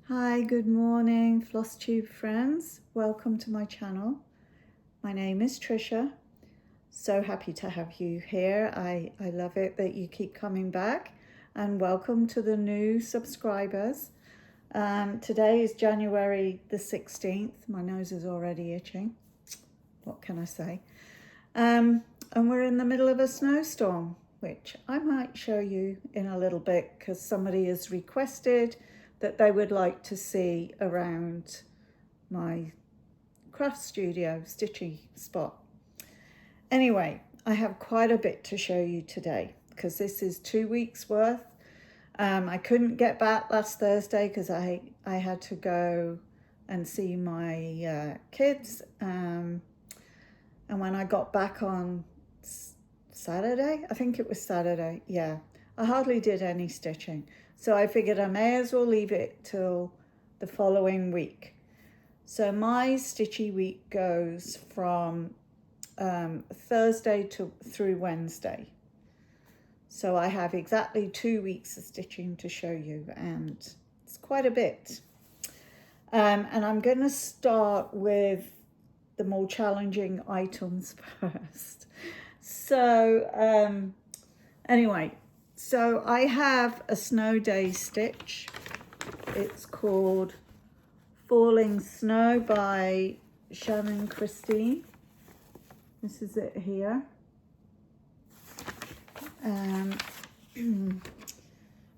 Hi, good morning, Flosstube friends. Welcome to my channel. My name is Trisha. So happy to have you here. I love it that you keep coming back, and welcome to the new subscribers. Today is January the 16th. My nose is already itching. What can I say? And we're in the middle of a snowstorm, which I might show you in a little bit because somebody has requested that they would like to see around my craft studio stitchy spot. Anyway, I have quite a bit to show you today because this is 2 weeks worth. I couldn't get back last Thursday because I had to go and see my kids. And when I got back on Saturday, I think it was Saturday, yeah, I hardly did any stitching. So I figured I may as well leave it till the following week. So my stitchy week goes from Thursday through Wednesday. So I have exactly 2 weeks of stitching to show you, and it's quite a bit. And I'm going to start with the more challenging items first. So anyway, so I have a snow day stitch. It's called Falling Snow by Shannon Christine. This is it here.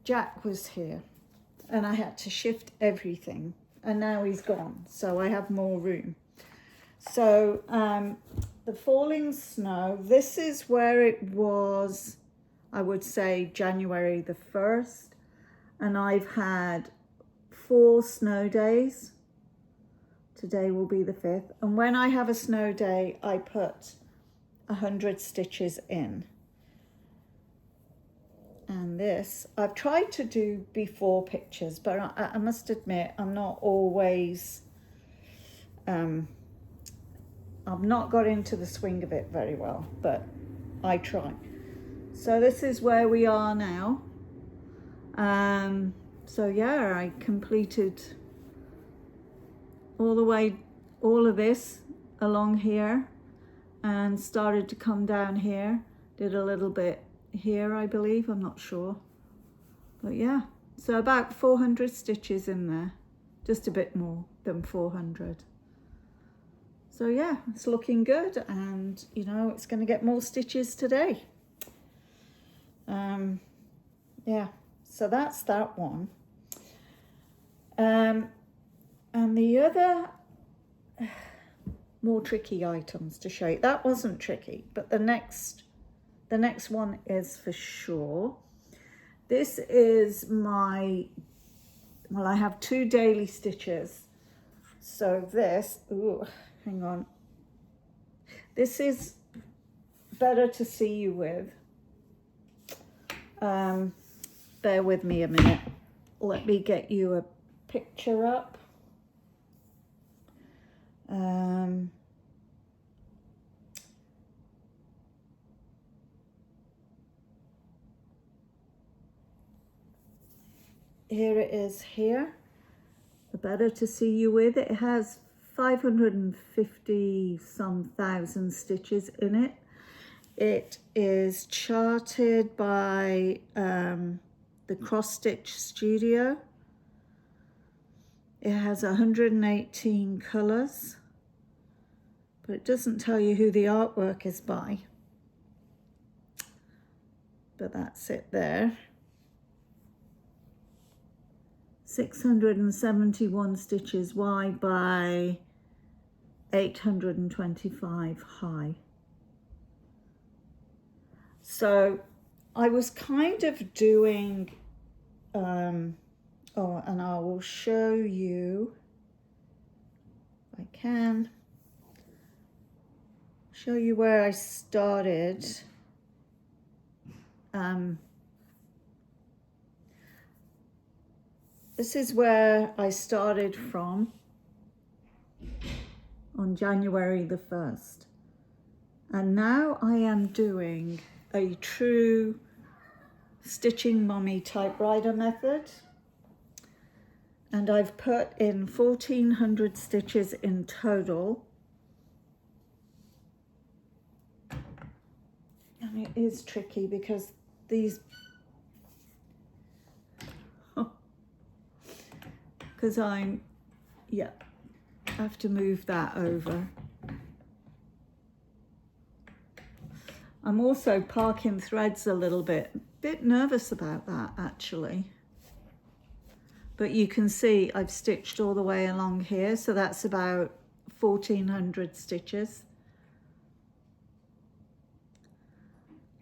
Jack was here and I had to shift everything, and now he's gone, so I have more room. So the falling snow, this is where it was, I would say, January the 1st, and I've had 4 snow days. Today will be the 5th, and when I have a snow day, I put 100 stitches in. And this, I've tried to do before pictures, but I must admit, I'm not always, I've not got into the swing of it very well, but I try. So this is where we are now. So yeah, I completed all of this along here and started to come down here. Did a little bit here, I believe, I'm not sure. But yeah, so about 400 stitches in there, just a bit more than 400. So yeah, it's looking good, and you know, it's going to get more stitches today. Yeah, so that's that one. And the other more tricky items to show you, that wasn't tricky, but the next one is for sure. This is my, well, I have 2 daily stitches. So this, ooh, hang on. This is Better to See You With. Bear with me a minute. Let me get you a picture up. Here it is here. The Better to See You With. It has 550 some thousand stitches in it. It is charted by the Cross Stitch Studio. It has 118 colours, but it doesn't tell you who the artwork is by. But that's it there. 671 stitches wide by 825 high. So I was kind of doing, and I will show you, if I can, show you where I started. This is where I started from on January the 1st. And now I am doing a true stitching mummy typewriter method. and I've put in 1400 stitches in total. And it is tricky because these, because I have to move that over. I'm also parking threads a little bit nervous about that actually. But you can see I've stitched all the way along here, so that's about 1400 stitches.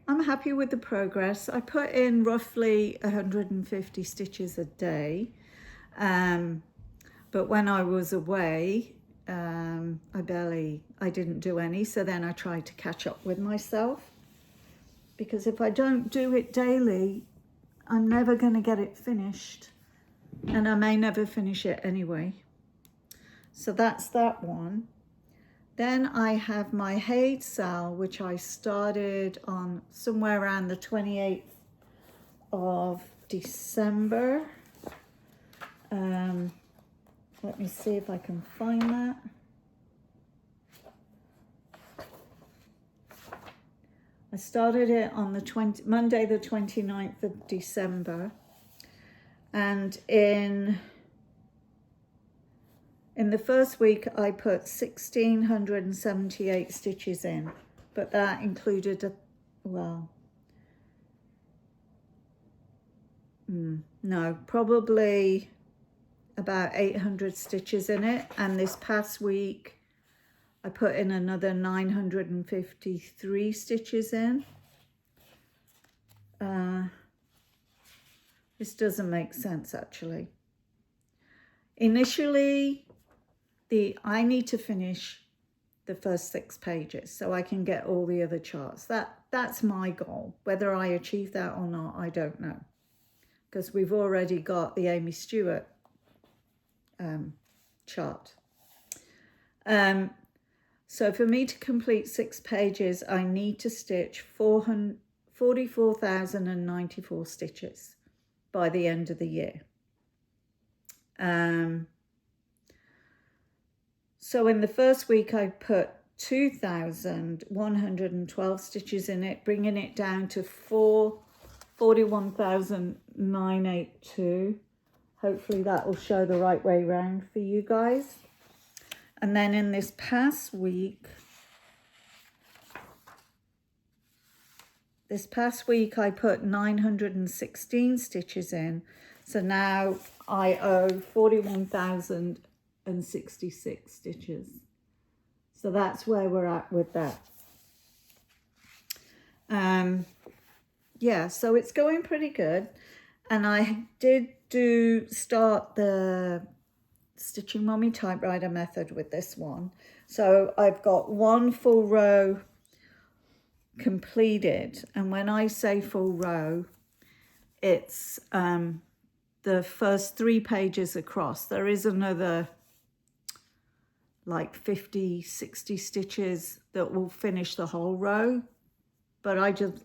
I'm happy with the progress. I put in roughly 150 stitches a day, but when I was away, I didn't do any, so then I tried to catch up with myself, because if I don't do it daily, I'm never going to get it finished, and I may never finish it anyway. So that's that one. Then I have my Haid Sal, which I started on somewhere around the 28th of December. Let me see if I can find that. I started it on the Monday the 29th of December, and in the first week I put 1678 stitches in, but that included probably about 800 stitches in it, and this past week I put in another 953 stitches in. This doesn't make sense actually. Initially, I need to finish the first 6 pages so I can get all the other charts. That's my goal. Whether I achieve that or not, I don't know, because we've already got the Amy Stewart chart. So for me to complete 6 pages, I need to stitch 44,094 stitches by the end of the year. So in the first week I put 2,112 stitches in it, bringing it down to 41,982. Hopefully that will show the right way round for you guys. And then in this past week I put 916 stitches in. So now I owe 41,066 stitches. So that's where we're at with that. Yeah, so it's going pretty good. And I did start the Stitching Mommy typewriter method with this one. So I've got 1 full row completed, and when I say full row, it's the first 3 pages across. There is another like 50-60 stitches that will finish the whole row, but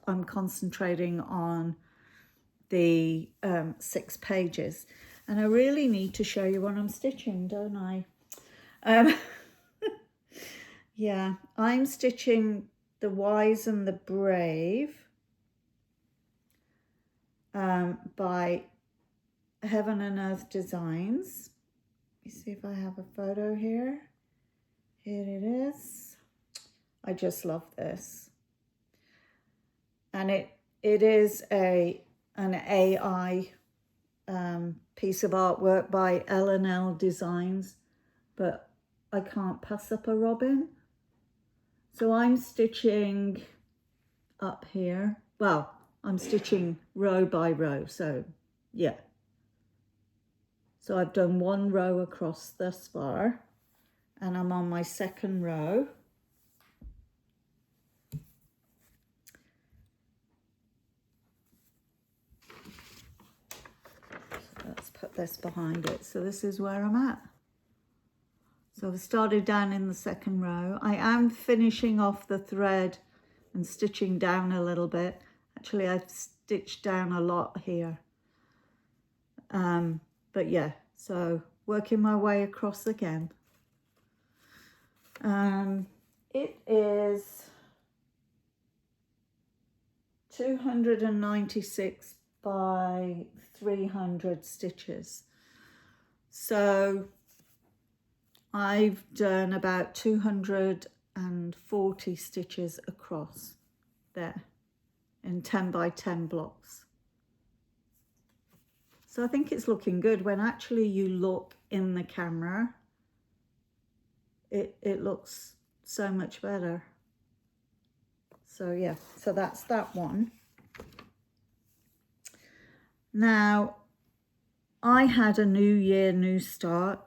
I'm concentrating on the 6 pages. And I really need to show you what I'm stitching, don't I? Yeah, I'm stitching the Wise and the Brave by Heaven and Earth Designs. Let me see if I have a photo here. Here it is. I just love this. And it is an AI piece of artwork by L&L Designs, but I can't pass up a robin. So I'm stitching up here. Well, I'm stitching row by row, so yeah. So I've done 1 row across thus far, and I'm on my 2nd row. Let's put this behind it. So this is where I'm at. So I've started down in the 2nd row. I am finishing off the thread and stitching down a little bit. Actually, I've stitched down a lot here. But yeah, So working my way across again. It is 296 by 300 stitches. So I've done about 240 stitches across there in 10 by 10 blocks. So I think it's looking good. When actually you look in the camera, it looks so much better. So yeah, so that's that one. Now, I had a new year, new start,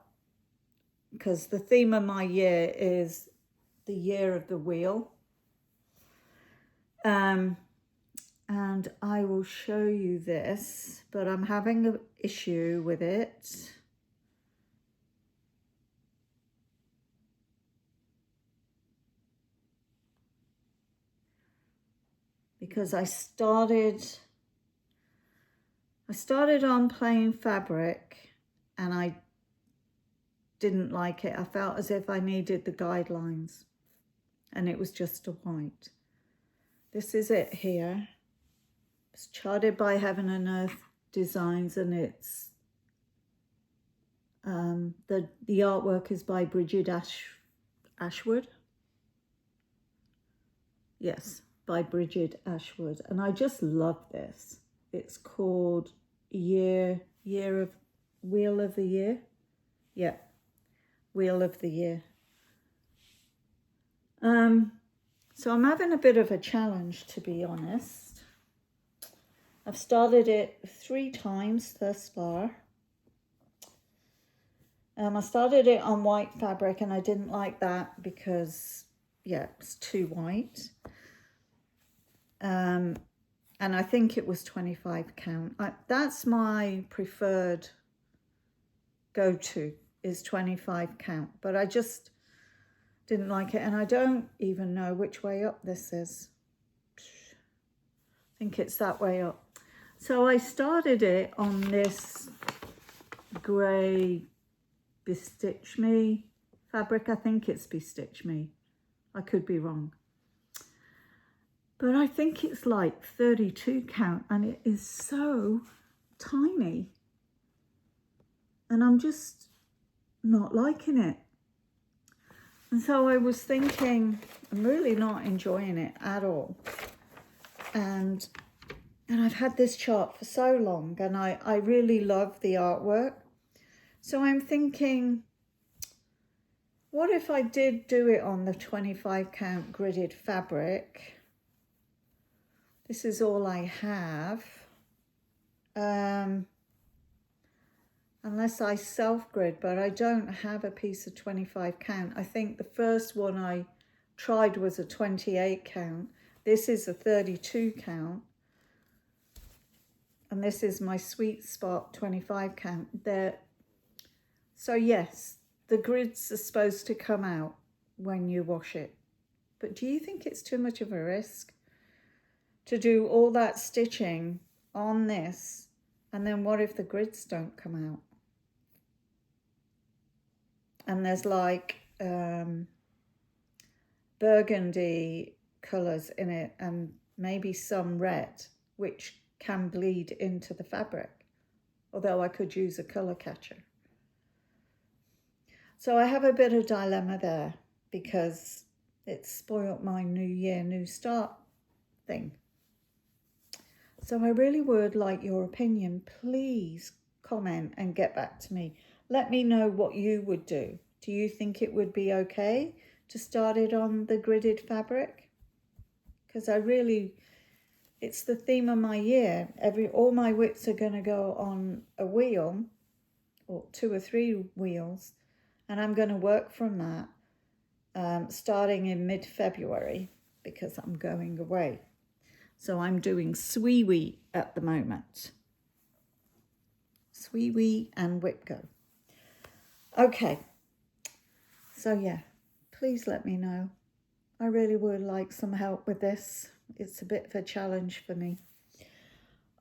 because the theme of my year is the year of the wheel. And I will show you this, but I'm having an issue with it. Because I started on plain fabric and I didn't like it. I felt as if I needed the guidelines and it was just a white. This is it here. It's charted by Heaven and Earth Designs, and it's the artwork is by Bridget Ashwood. Yes, by Bridget Ashwood, and I just love this. It's called Wheel of the Year. Yeah, Wheel of the Year. So I'm having a bit of a challenge, to be honest. I've started it 3 times thus far. I started it on white fabric and I didn't like that because, yeah, it's too white. And I think it was 25 count. That's my preferred go-to, is 25 count. But I just didn't like it, and I don't even know which way up this is. I think it's that way up. So I started it on this grey Bestitch Me fabric. I think it's Bestitch Me. I could be wrong. But I think it's like 32 count, and it is so tiny. And I'm just not liking it. And so I was thinking, I'm really not enjoying it at all. And I've had this chart for so long, and I really love the artwork. So I'm thinking, what if I did do it on the 25 count gridded fabric? This is all I have. Unless I self-grid, but I don't have a piece of 25 count. I think the first one I tried was a 28 count. This is a 32 count. And this is my sweet spot 25 count. So yes, the grids are supposed to come out when you wash it. But do you think it's too much of a risk to do all that stitching on this? And then what if the grids don't come out? And there's like burgundy colours in it and maybe some red, which can bleed into the fabric, although I could use a colour catcher. So I have a bit of dilemma there because it's spoilt my new year, new start thing. So I really would like your opinion. Please comment and get back to me. Let me know what you would do. Do you think it would be okay to start it on the gridded fabric? Because it's the theme of my year. All my widths are going to go on a wheel, or 2 or 3 wheels, and I'm going to work from that starting in mid-February because I'm going away. So I'm doing Sweewee at the moment. Sweewee and Whipgo. Okay. So yeah, please let me know. I really would like some help with this. It's a bit of a challenge for me.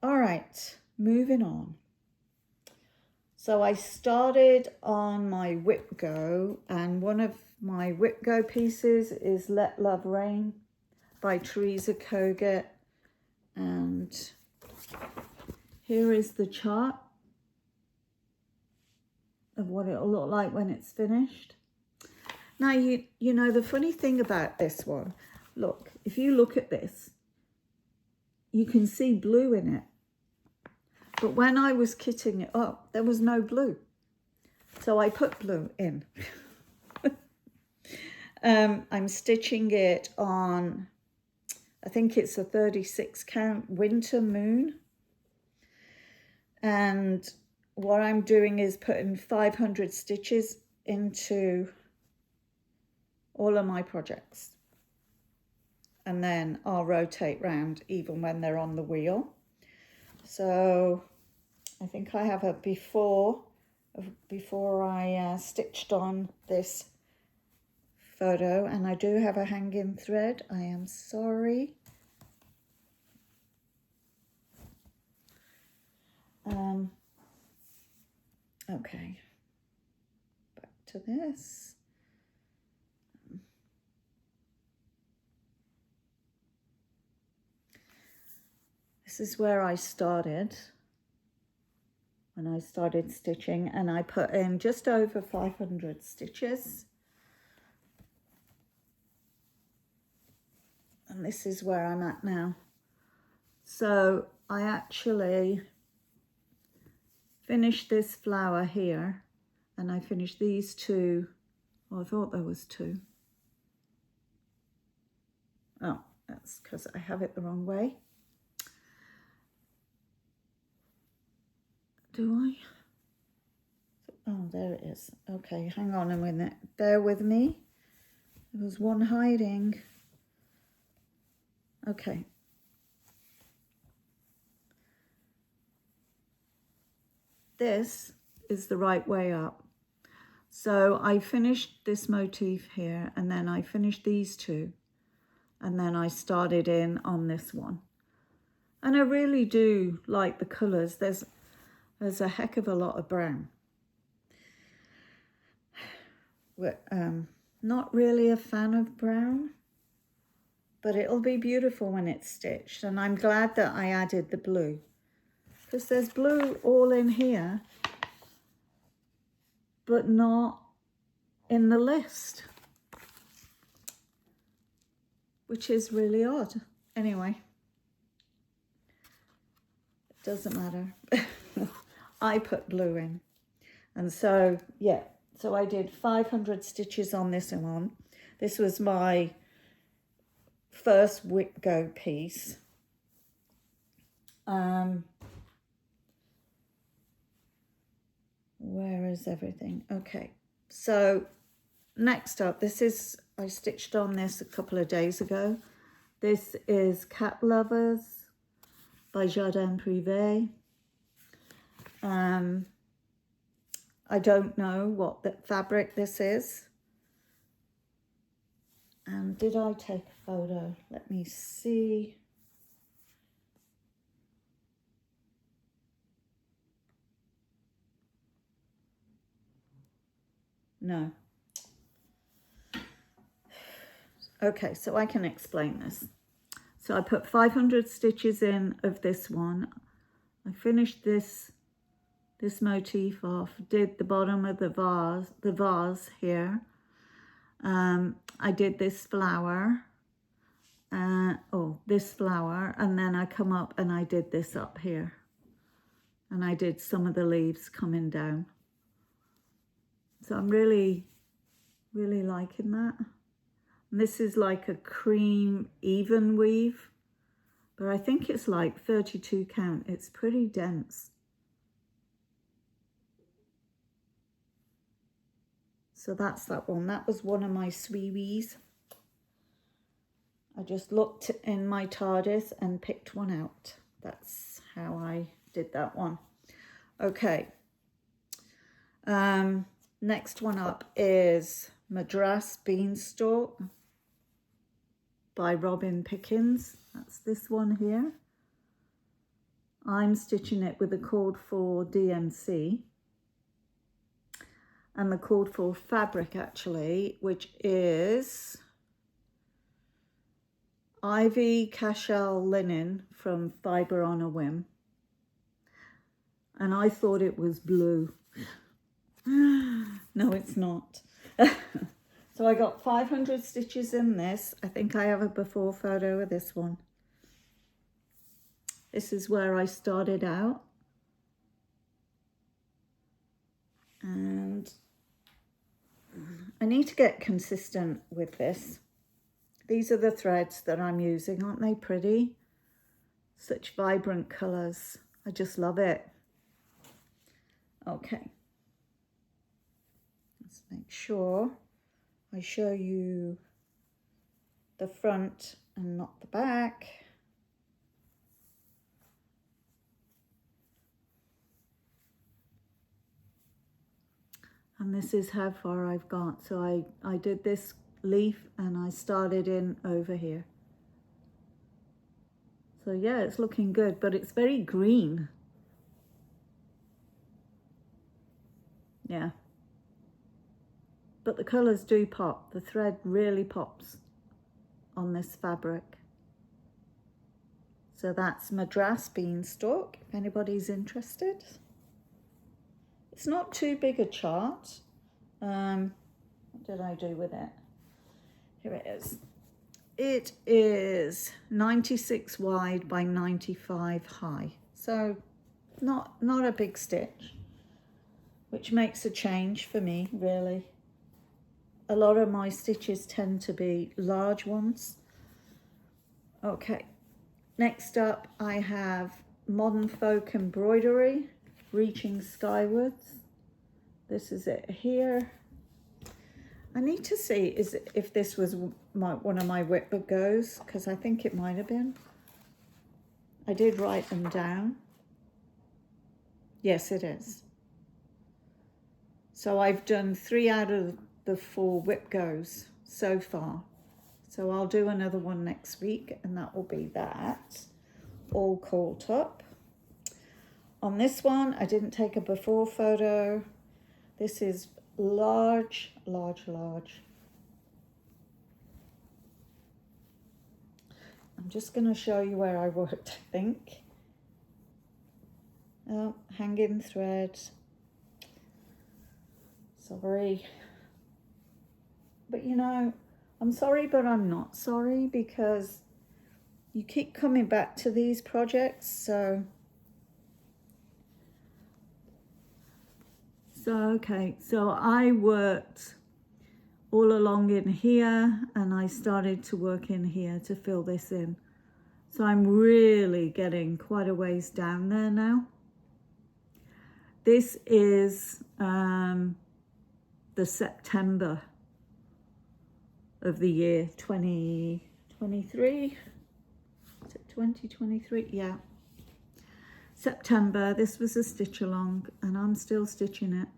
All right, moving on. So I started on my whip go, and one of my whip go pieces is Let Love Reign by Teresa Kogut. And here is the chart of what it'll look like when it's finished. Now, you know, the funny thing about this one, look, if you look at this, you can see blue in it. But when I was kitting it up, there was no blue. So I put blue in. I'm stitching it on, I think it's a 36 count winter moon. And what I'm doing is putting 500 stitches into all of my projects. And then I'll rotate round even when they're on the wheel. So I think I have a before I stitched on this photo, and I do have a hanging thread. I am sorry. Okay, back to this. This is where I started when I started stitching, and I put in just over 500 stitches. And this is where I'm at now. So I actually finished this flower here, and I finished these two. Oh, I thought there was two. Oh, that's because I have it the wrong way. Do I? Oh, there it is. Okay, hang on a minute. Bear with me. There was one hiding. Okay. This is the right way up. So I finished this motif here, and then I finished these two, and then I started in on this one. And I really do like the colours. There's a heck of a lot of brown. Not really a fan of brown, but it'll be beautiful when it's stitched. And I'm glad that I added the blue, because there's blue all in here, but not in the list, which is really odd. Anyway, it doesn't matter. I put blue in. And so, yeah, so I did 500 stitches on this one. This was my first whip go piece. Where is everything? Okay, so next up, this is, I stitched on this a couple of days ago. This is Cat Lovers by Jardin Privé. I don't know what the fabric this is. And did I take a photo? Let me see. No. Okay, so I can explain this. So I put 500 stitches in of this one. I finished this motif off, did the bottom of the vase here. I did this flower, this flower, and then I come up and I did this up here. And I did some of the leaves coming down. So I'm really, really liking that. And this is like a cream even weave, but I think it's like 32 count. It's pretty dense. So that's that one. That was one of my sweeties. I just looked in my TARDIS and picked one out. That's how I did that one. Okay. Next one up is Madras Beanstalk by Robin Pickens. That's this one here. I'm stitching it with a cord for DMC. and the called for fabric actually, which is Ivy Cashel linen from Fibre on a Whim. And I thought it was blue. No, it's not. So I got 500 stitches in this. I think I have a before photo of this one. This is where I started out. And I need to get consistent with this. These are the threads that I'm using. Aren't they pretty? Such vibrant colours. I just love it. Okay. Let's make sure I show you the front and not the back. And this is how far I've got. So I did this leaf and I started in over here. So yeah, it's looking good, but it's very green. Yeah. But the colours do pop. The thread really pops on this fabric. So that's Madras Beanstalk, if anybody's interested. It's not too big a chart. What did I do with it? Here it is. It is 96 wide by 95 high. So not a big stitch, which makes a change for me, really. A lot of my stitches tend to be large ones. Okay, next up I have Modern Folk Embroidery, Reaching Skywards. This is it here. I need to see if this was one of my whip goes, because I think it might have been. I did write them down. Yes, it is. So I've done 3 out of the 4 whip goes so far. So I'll do another one next week, and that will be that, all caught up. On this one, I didn't take a before photo. This is large, large, large. I'm just going to show you where I worked, I think. Oh, hanging thread. Sorry. But you know, I'm sorry, but I'm not sorry, because you keep coming back to these projects. So okay, so I worked all along in here, and I started to work in here to fill this in. So I'm really getting quite a ways down there now. This is the September of the year 2023. Is it 2023? Yeah. September. This was a stitch along, and I'm still stitching it.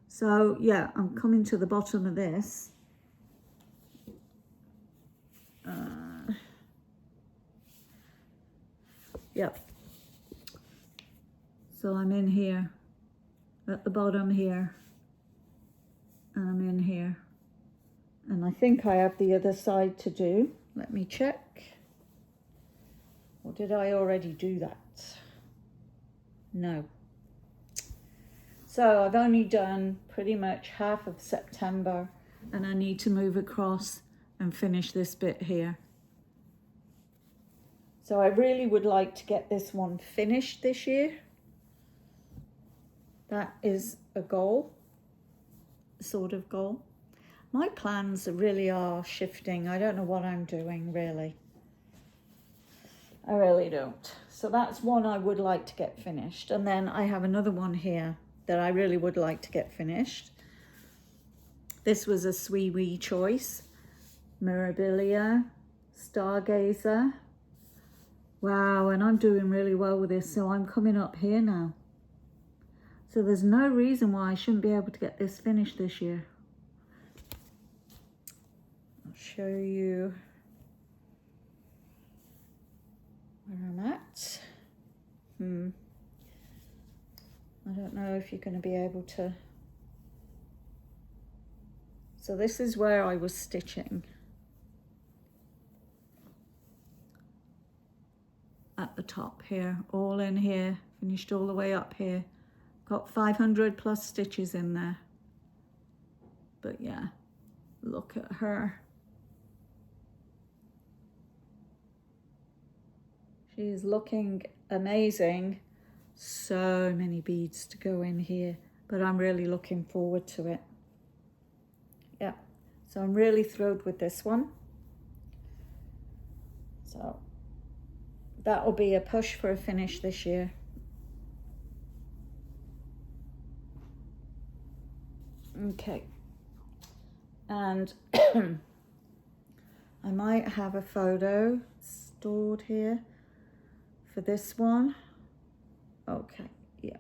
So yeah, I'm coming to the bottom of this. Yep. So I'm in here, at the bottom here, and I'm in here. And I think I have the other side to do. Let me check. Or did I already do that? No. So I've only done pretty much half of September, and I need to move across and finish this bit here. So I really would like to get this one finished this year. That is a goal, sort of goal. My plans really are shifting. I don't know what I'm doing, really. I really don't. So that's one I would like to get finished. And then I have another one here that I really would like to get finished. This was a Swee choice. Mirabilia, Stargazer. Wow, and I'm doing really well with this, so I'm coming up here now. So there's no reason why I shouldn't be able to get this finished this year. I'll show you where I'm at. I don't know if you're going to be able to So this is where I was stitching. At the top here, all in here, finished all the way up here. Got 500 plus stitches in there. But yeah, look at her. She is looking amazing. So many beads to go in here, but I'm really looking forward to it. Yeah, so I'm really thrilled with this one. So that will be a push for a finish this year. Okay, and I might have a photo stored here for this one. Okay, yeah.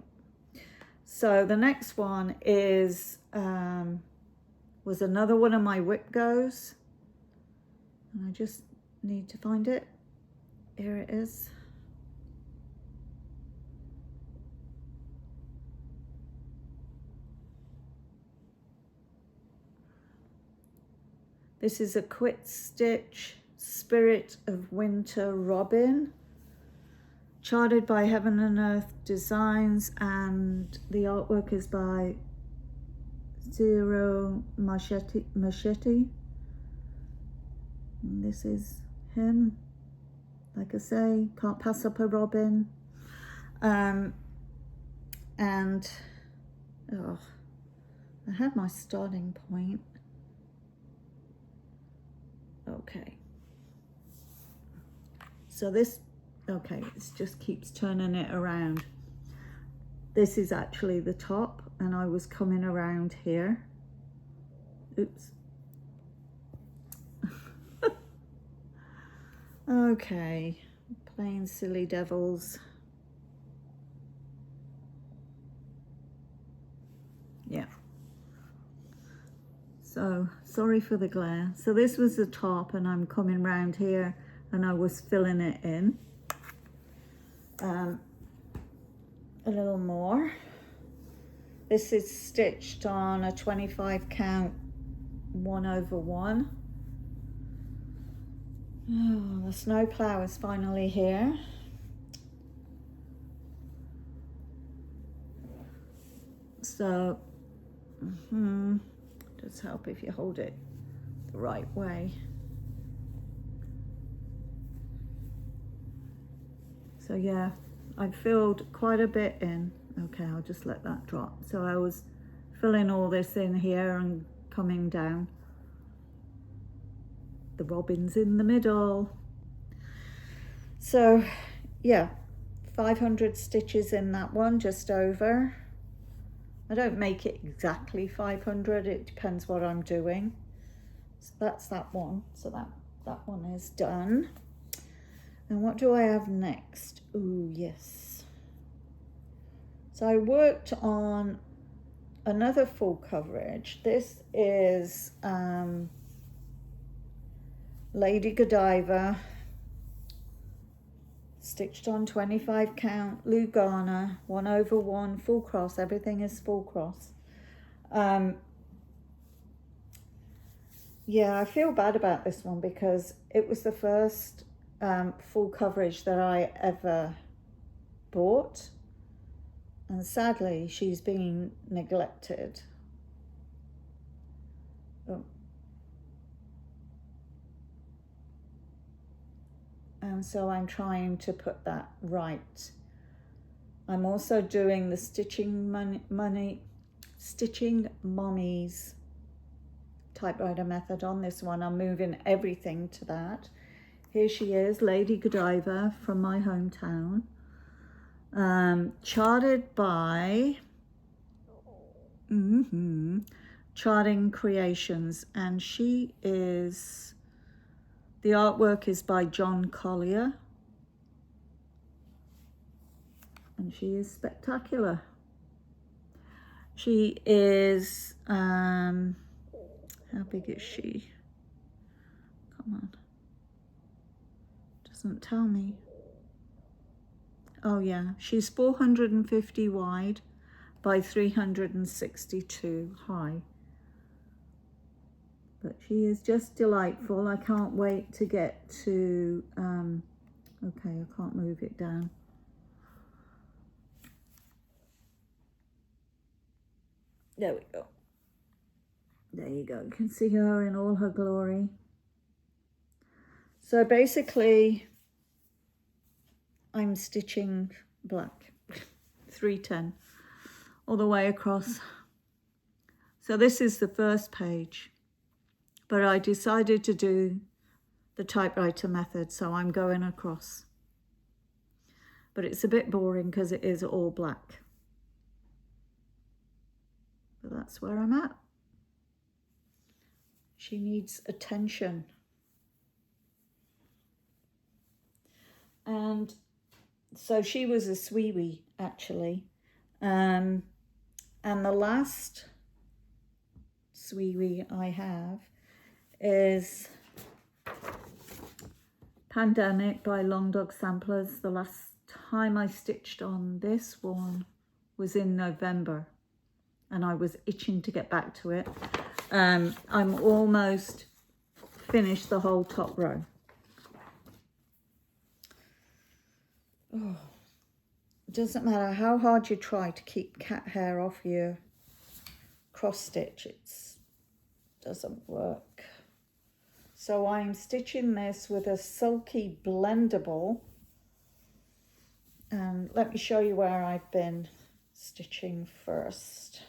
So the next one is was another one of my whip goes, and I just need to find it. Here it is. This is a Quit Stitch Spirit of Winter Robin, charted by Heaven and Earth Designs, and the artwork is by Zero Machete. And this is him. Like I say, can't pass up a robin. And oh, I had my starting point. Okay. So this, okay, it just keeps turning it around. This is actually the top, and I was coming around here. Oops. Okay, plain silly devils. Yeah. So sorry for the glare. So this was the top, and I'm coming round here, and I was filling it in. A little more. This is stitched on a 25 count 1/1. Oh, the snow plow is finally here. So, does help if you hold it the right way. So yeah, I filled quite a bit in. Okay, I'll just let that drop. So I was filling all this in here and coming down. The robin's in the middle. So yeah, 500 stitches in that one, just over. I don't make it exactly 500, it depends what I'm doing. So that's that one. So that one is done. And what do I have next? Ooh, yes. So I worked on another full coverage. This is Lady Godiva, stitched on 25 count Lugana, 1/1, full cross. Everything is full cross. Yeah, I feel bad about this one because it was the first full coverage that I ever bought, and sadly she's been neglected. Oh. And so I'm trying to put that right. I'm also doing the Stitching Mommies typewriter method on this one. I'm moving everything to that. Here she is, Lady Godiva from my hometown. Charted by Charting Creations, and she is, the artwork is by John Collier, and she is spectacular. She is, how big is she? Come on. Doesn't tell me. Oh yeah, she's 450 wide by 362 high. But she is just delightful. I can't wait to get to, okay, I can't move it down. There we go. There you go. You can see her in all her glory. So basically, I'm stitching black, 310, all the way across. So this is the first page, but I decided to do the typewriter method, so I'm going across. But it's a bit boring because it is all black. But that's where I'm at. She needs attention. And so she was a sweetie, actually. And the last sweetie I have is Pandemic by Long Dog Samplers. The last time I stitched on this one was in November, and I was itching to get back to it. I'm almost finished the whole top row. Oh, it doesn't matter how hard you try to keep cat hair off your cross stitch, it doesn't work. So I'm stitching this with a Sulky blendable, and let me show you where I've been stitching first.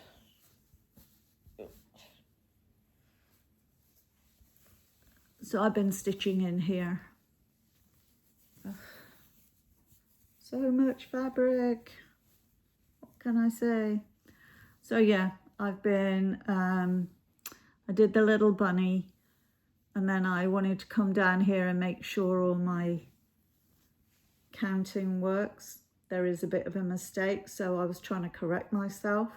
So I've been stitching in here. Ugh. So much fabric, what can I say? So yeah, I've been, I did the little bunny, and then I wanted to come down here and make sure all my counting works. There is a bit of a mistake, so I was trying to correct myself.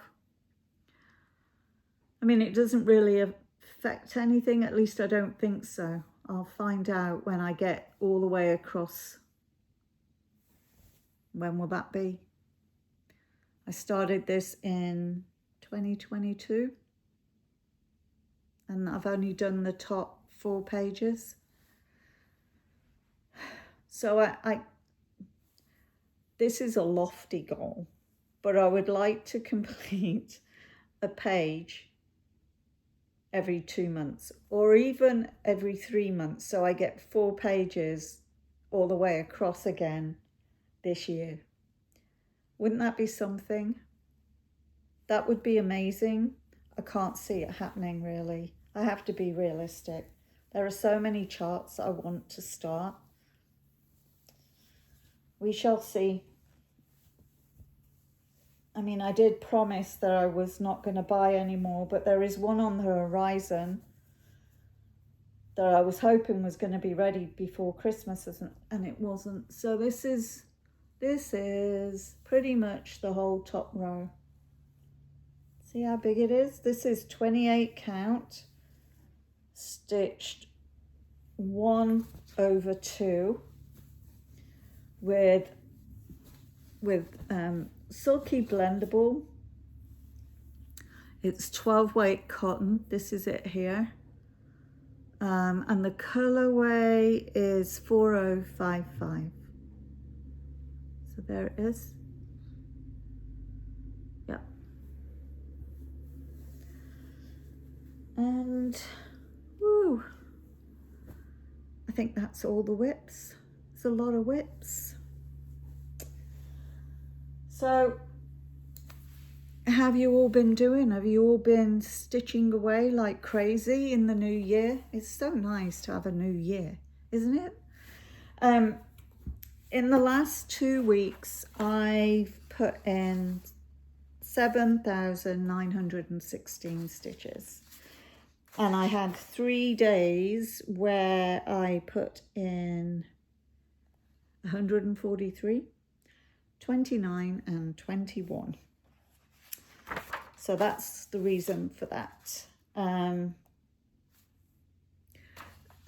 I mean, it doesn't really affect anything, at least I don't think so. I'll find out when I get all the way across. When will that be? I started this in 2022, and I've only done the top 4 pages. So this is a lofty goal, but I would like to complete a page every 2 months, or even every 3 months, so I get 4 pages all the way across again this year. Wouldn't that be something? That would be amazing. I can't see it happening, really. I have to be realistic. There are so many charts I want to start. We shall see. I mean, I did promise that I was not going to buy any more, but there is one on the horizon that I was hoping was going to be ready before Christmas, and it wasn't. So this is pretty much the whole top row. See how big it is? This is 28 count, stitched 1/2 with Sulky blendable. It's 12 weight cotton. This is it here. And the colorway is 4055. So there it is. Yeah. And woo, I think that's all the whips. It's a lot of whips. So have you all been doing? Have you all been stitching away like crazy in the new year? It's so nice to have a new year, isn't it? In the last 2 weeks, I've put in 7,916 stitches. And I had 3 days where I put in 143, 29 and 21. So that's the reason for that.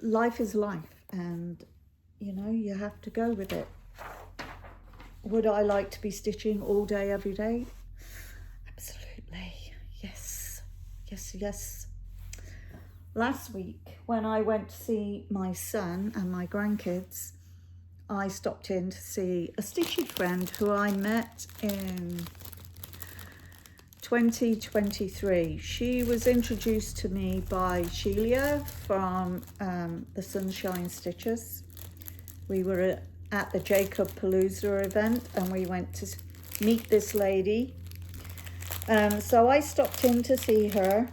Life is life, and you know, you have to go with it. Would I like to be stitching all day, every day? Absolutely, yes, yes, yes. Last week, when I went to see my son and my grandkids, I stopped in to see a stitchy friend who I met in 2023. She was introduced to me by Sheila from the Sunshine Stitches. We were at the Jacob Palooza event and we went to meet this lady. So I stopped in to see her.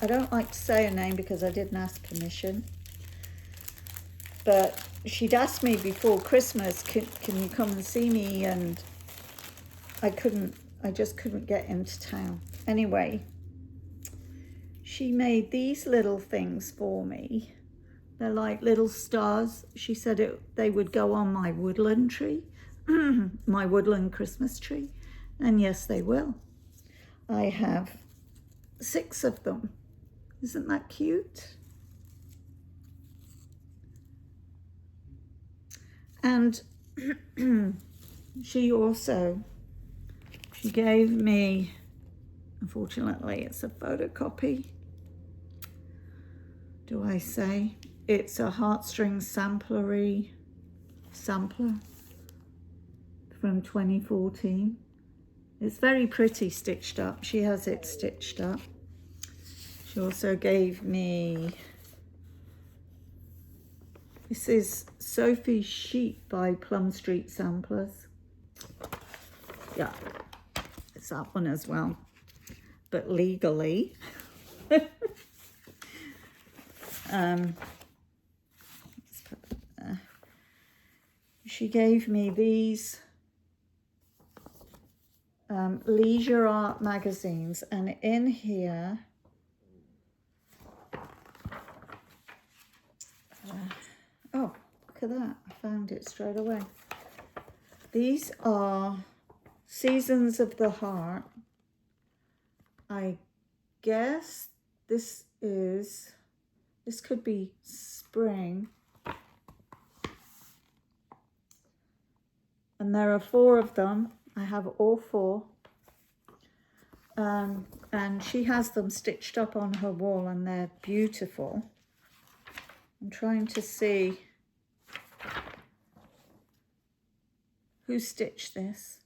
I don't like to say her name because I didn't ask permission. But she'd asked me before Christmas, can you come and see me? And I just couldn't get into town. Anyway, she made these little things for me. They're like little stars. She said they would go on my woodland tree, my woodland Christmas tree. And yes, they will. I have 6 of them. Isn't that cute? And she gave me, unfortunately, it's a photocopy. Do I say? It's a heartstring sampler from 2014. It's very pretty stitched up. She has it stitched up. She also gave me, this is Sophie's Sheet by Plum Street Samplers. Yeah, it's that one as well, but legally. Let's put that there. She gave me these leisure art magazines, and in here, oh, look at that, I found it straight away. These are Seasons of the Heart. I guess this could be spring. And there are 4 of them. I have all 4. And she has them stitched up on her wall and they're beautiful. I'm trying to see who stitched this.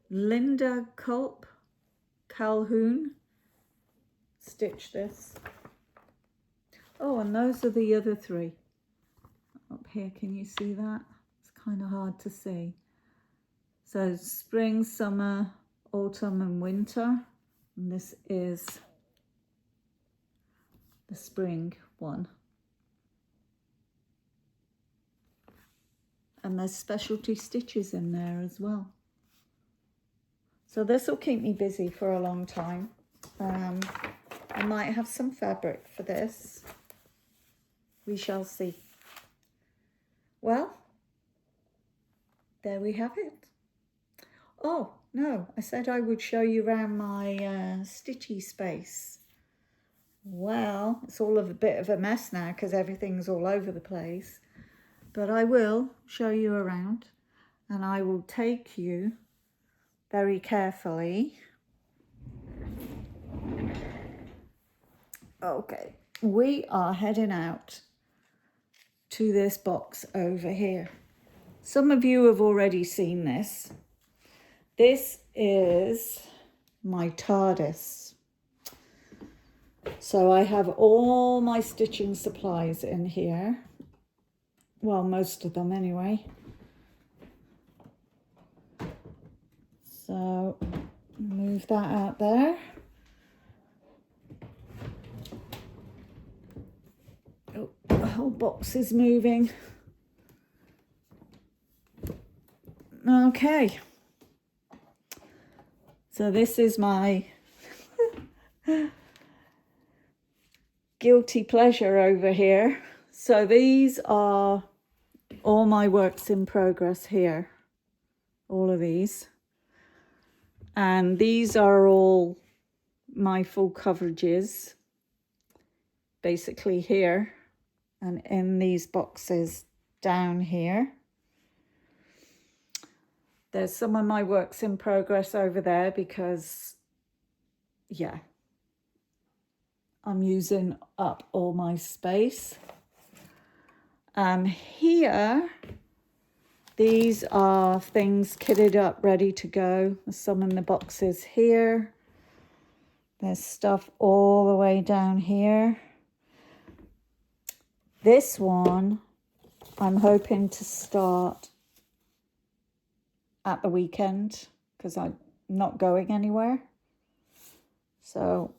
Linda Calhoun stitched this. Oh, and those are the other 3. Up here, can you see that? It's kind of hard to see. So spring, summer, autumn and winter. And this is the spring one. And there's specialty stitches in there as well. So this will keep me busy for a long time. I might have some fabric for this. We shall see. Well, there we have it. Oh, no, I said I would show you around my stitchy space. Well, it's all a bit of a mess now because everything's all over the place. But I will show you around and I will take you very carefully. Okay, we are heading out to this box over here. Some of you have already seen this. This is my TARDIS. So I have all my stitching supplies in here. Well, most of them anyway. So move that out there. Oh, the whole box is moving. Okay. So this is my guilty pleasure over here. So these are all my works in progress here. All of these. And these are all my full coverages, basically here and in these boxes down here. There's some of my works in progress over there because, yeah, I'm using up all my space. Here, these are things kitted up, ready to go. There's some in the boxes here. There's stuff all the way down here. This one, I'm hoping to start at the weekend because I'm not going anywhere. So,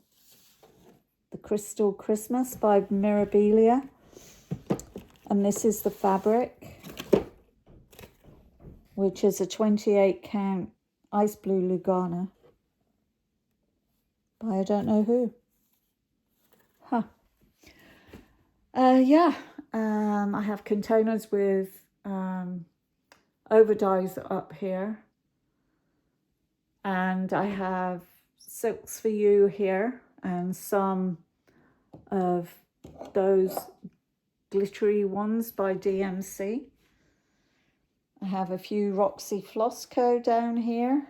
the Crystal Christmas by Mirabilia. And this is the fabric, which is a 28 count ice blue Lugana by I don't know who. I have containers with overdyes up here, and I have Silks for You here, and some of those glittery ones by DMC. I have a few Roxy Flossco down here.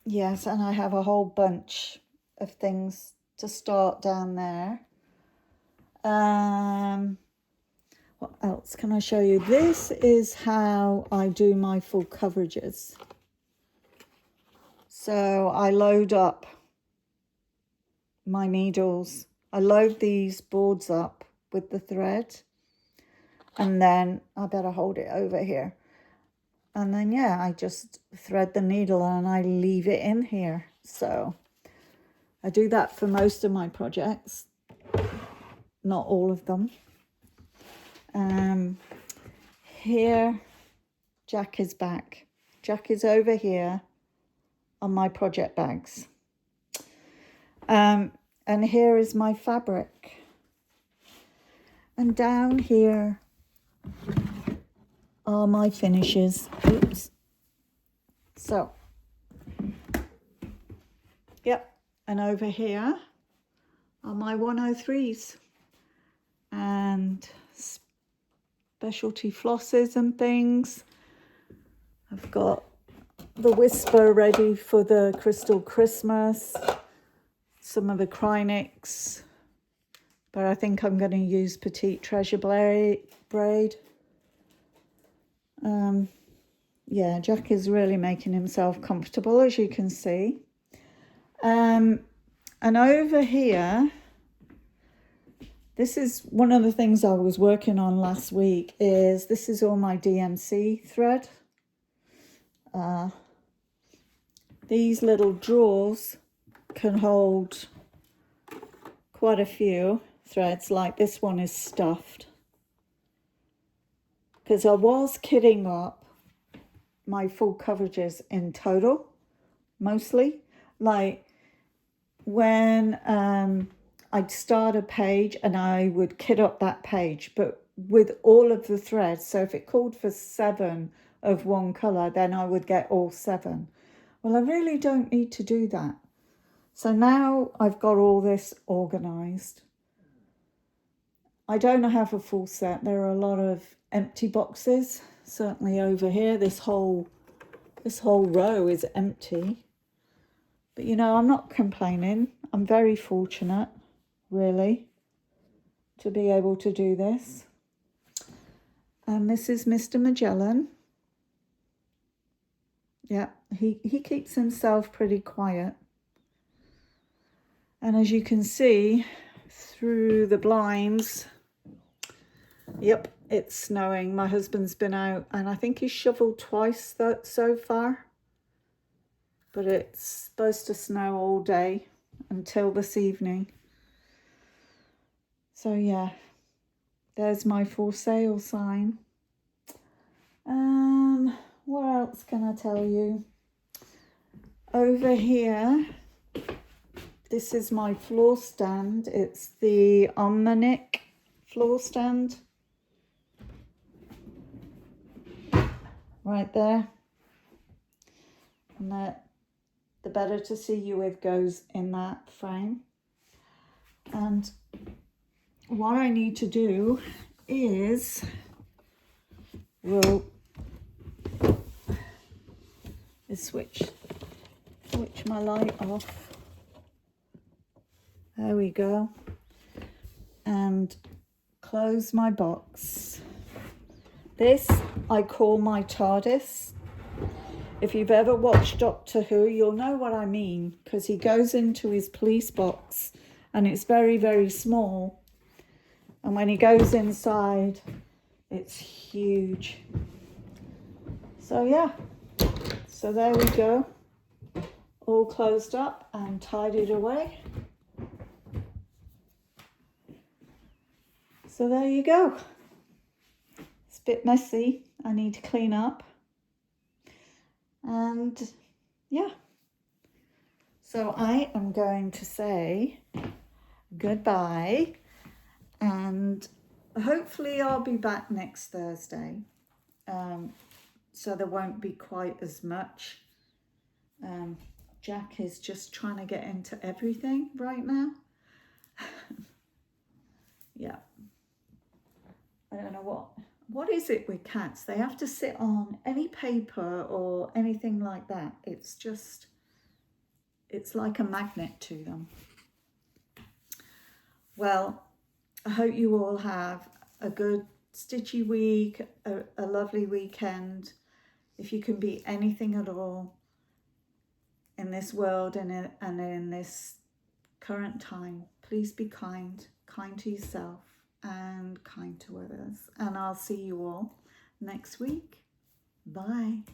Yes, and I have a whole bunch of things to start down there. What else can I show you? This is how I do my full coverages. So I load up my needles. I load these boards up with the thread, and then I better hold it over here. And then, yeah, I just thread the needle and I leave it in here. So I do that for most of my projects, not all of them. Here, Jack is back. Jack is over here on my project bags. And here is my fabric. And down here are my finishes. Oops. So, yep. And over here are my 103s and specialty flosses and things. I've got the Whisper ready for the Crystal Christmas. Some of the Krynics, but I think I'm going to use Petite Treasure braid. Yeah, Jack is really making himself comfortable, as you can see. And over here, this is one of the things I was working on last week, is this is all my DMC thread. These little drawers can hold quite a few threads, like this one is stuffed. Because I was kitting up my full coverages in total, mostly. Like when I'd start a page and I would kit up that page, but with all of the threads. So if it called for 7 of one colour, then I would get all 7. Well, I really don't need to do that. So now I've got all this organised. I don't have a full set. There are a lot of empty boxes, certainly over here. This whole row is empty. But you know, I'm not complaining. I'm very fortunate, really, to be able to do this. And this is Mr. Magellan. Yeah, he keeps himself pretty quiet. And as you can see through the blinds, yep, it's snowing. My husband's been out and I think he's shoveled twice so far. But it's supposed to snow all day until this evening. So yeah, there's my for sale sign. What else can I tell you? Over here, this is my floor stand. It's the Omnic floor stand. Right there. And that the Better to See You With goes in that frame. And what I need to do is will switch my light off. There we go. And close my box. This I call my TARDIS. If you've ever watched Doctor Who, you'll know what I mean, because he goes into his police box and it's very, very small. And when he goes inside, it's huge. So yeah, so there we go. All closed up and tidied away. So there you go. It's a bit messy. I need to clean up. And yeah. So I am going to say goodbye. And hopefully I'll be back next Thursday. So there won't be quite as much. Jack is just trying to get into everything right now. Yeah. I don't know what is it with cats? They have to sit on any paper or anything like that. It's like a magnet to them. Well, I hope you all have a good stitchy week, a lovely weekend. If you can be anything at all in this world and in this current time, please be kind to yourself and kind to others. And I'll see you all next week. Bye.